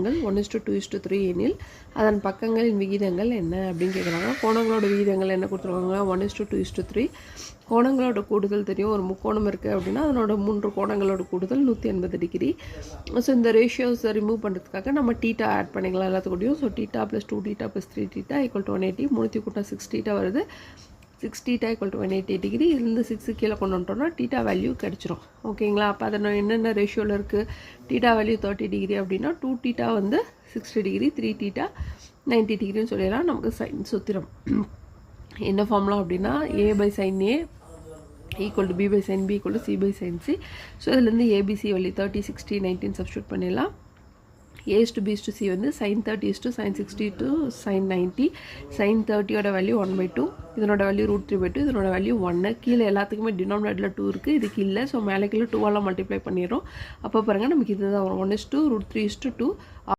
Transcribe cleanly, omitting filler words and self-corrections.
கோணங்கள் 1:2:3 எனில் அதன் பக்கங்களின் விகிதங்கள் என்ன அப்படின்னு கேட்குறாங்க. கோணங்களோட விகிதங்கள் என்ன கொடுத்துருக்காங்க? 1:2:3. கோணங்களோட கூடுதல் தெரியும். ஒரு முக்கோணம் இருக்குது அப்படின்னா அதனோட 3 கோணங்களோட கூடுதல் 180 டிகிரி. ஸோ இந்த ரேஷியோஸை ரிமூவ் பண்ணுறதுக்காக நம்ம டீட்டா ஆட் பண்ணிக்கலாம் எல்லாத்துக்கூடையும். So theta + 2 theta + 3 theta = 180. 3 கூட்டா 6 டீட்டா வருது. 6 டீட்டா = 180 டிகிரி. இதுலேருந்து 6 கீழே கொண்டு வந்துட்டோம்னா டீட்டா வேல்யூ கிடச்சிரும். ஓகேங்களா? அப்போ அதை என்னென்ன ரேஷியோவில் இருக்குது? டீட்டா வேல்யூ 30 டிகிரி அப்படின்னா 2 டீட்டா வந்து 60 டிகிரி, 3 டீட்டா 90 டிகிரின்னு சொல்லிடலாம். நமக்கு சைன் சூத்திரம் என்ன ஃபார்முலா அப்படின்னா A/sin A = B/sin B = C/sin C. So இதுலேருந்து ABC வழி 30, 60, 19 சப்ஸ்டியூட் பண்ணிடலாம். A/B/C வந்து sin 30 sin 60 sin 90. sin 30யோட value 1/2, இதனோட வேல்யூ √3/2, இதனோட வேல்யூ 1. கீழே எல்லாத்துக்குமே டினாமினேட்டரில் 2 இருக்குது, இதுக்கு இல்லை. ஸோ மேலே கீழே 2ஆல் மல்டிப்ளை பண்ணிடுறோம். அப்போ பாருங்கள் நமக்கு இதுதான் வரும் 1:√3:2.